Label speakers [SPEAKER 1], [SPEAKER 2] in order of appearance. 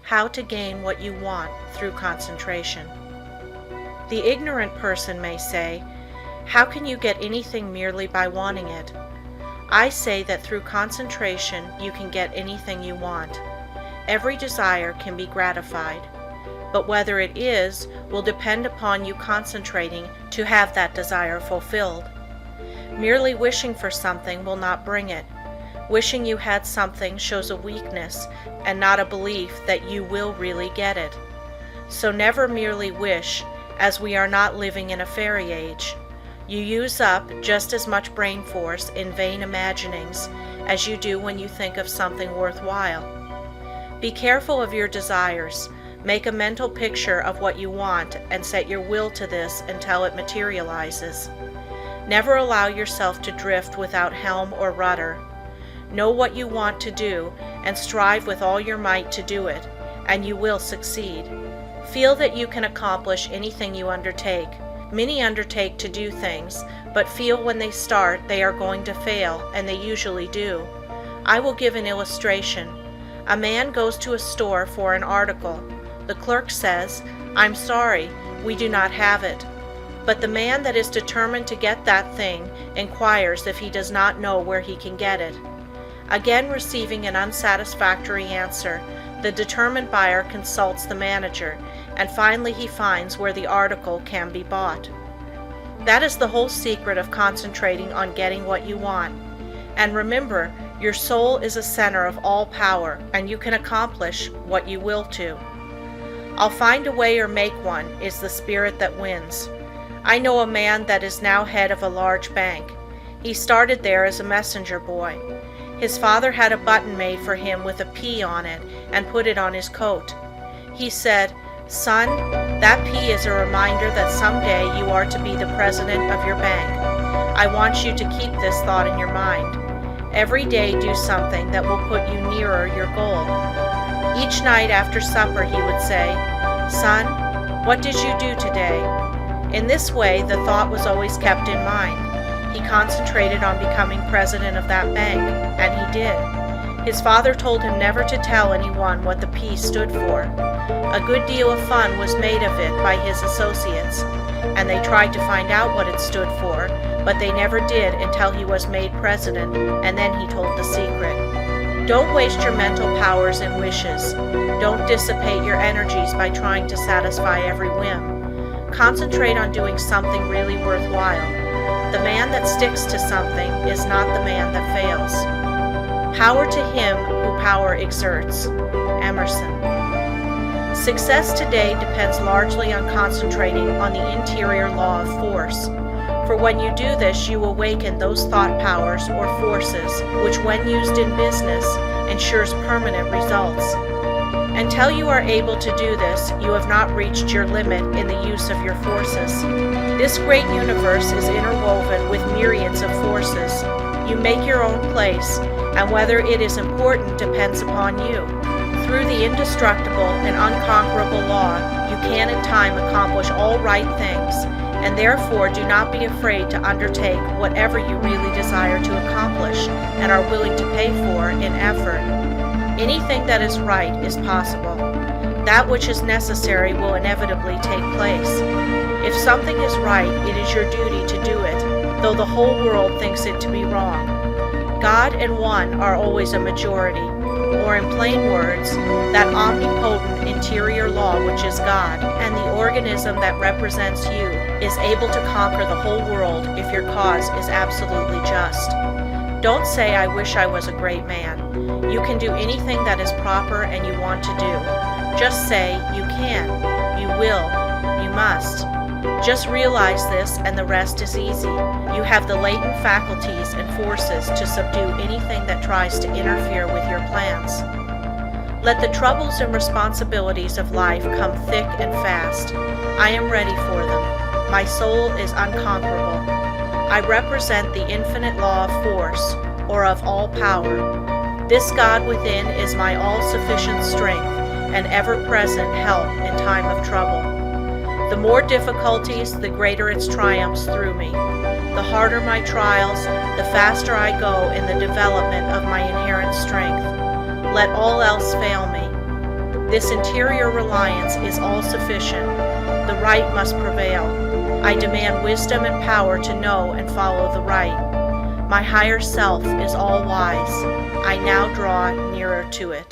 [SPEAKER 1] how to gain what you want through concentration. The ignorant person may say, "How can you get anything merely by wanting it?" I say that through concentration you can get anything you want. Every desire can be gratified, but whether it is will depend upon you concentrating to have that desire fulfilled. Merely wishing for something will not bring it. Wishing you had something shows a weakness and not a belief that you will really get it. So never merely wish, as we are not living in a fairy age. You use up just as much brain force in vain imaginings as you do when you think of something worthwhile. Be careful of your desires. Make a mental picture of what you want and set your will to this until it materializes. Never allow yourself to drift without helm or rudder. Know what you want to do and strive with all your might to do it, and you will succeed. Feel that you can accomplish anything you undertake. Many undertake to do things, but feel when they start they are going to fail, and they usually do. I will give an illustration. A man goes to a store for an article. The clerk says, "I'm sorry, we do not have it." But the man that is determined to get that thing inquires if he does not know where he can get it. Again receiving an unsatisfactory answer, the determined buyer consults the manager, and finally he finds where the article can be bought. That is the whole secret of concentrating on getting what you want. And remember, your soul is a center of all power, and you can accomplish what you will to. "I'll find a way or make one" is the spirit that wins. I know a man that is now head of a large bank. He started there as a messenger boy. His father had a button made for him with a P on it and put it on his coat. He said, "Son, that P is a reminder that someday you are to be the president of your bank. I want you to keep this thought in your mind. Every day do something that will put you nearer your goal." Each night after supper he would say, "Son, what did you do today?" In this way the thought was always kept in mind. He concentrated on becoming president of that bank, and he did. His father told him never to tell anyone what the P stood for. A good deal of fun was made of it by his associates, and they tried to find out what it stood for, but they never did until he was made president, and then he told the secret. Don't waste your mental powers in wishes. Don't dissipate your energies by trying to satisfy every whim. Concentrate on doing something really worthwhile. The man that sticks to something is not the man that fails. Power to him who power exerts. Emerson. Success today depends largely on concentrating on the interior law of force. For when you do this, you awaken those thought powers or forces, which when used in business, ensures permanent results. Until you are able to do this, you have not reached your limit in the use of your forces. This great universe is interwoven with myriads of forces. You make your own place, and whether it is important depends upon you. Through the indestructible and unconquerable law, you can in time accomplish all right things, and therefore do not be afraid to undertake whatever you really desire to accomplish and are willing to pay for in effort. Anything that is right is possible. That which is necessary will inevitably take place. If something is right, it is your duty to do it, though the whole world thinks it to be wrong. God and one are always a majority, or in plain words, that omnipotent interior law which is God, and the organism that represents you is able to conquer the whole world if your cause is absolutely just. Don't say, "I wish I was a great man." You can do anything that is proper and you want to do. Just say, "You can, you will, you must." Just realize this and the rest is easy. You have the latent faculties and forces to subdue anything that tries to interfere with your plans. Let the troubles and responsibilities of life come thick and fast. I am ready for them. My soul is unconquerable. I represent the infinite law of force, or of all power. This God within is my all-sufficient strength and ever-present help in time of trouble. The more difficulties, the greater its triumphs through me. The harder my trials, the faster I go in the development of my inherent strength. Let all else fail me. This interior reliance is all sufficient. The right must prevail. I demand wisdom and power to know and follow the right. My higher self is all wise. I now draw nearer to it.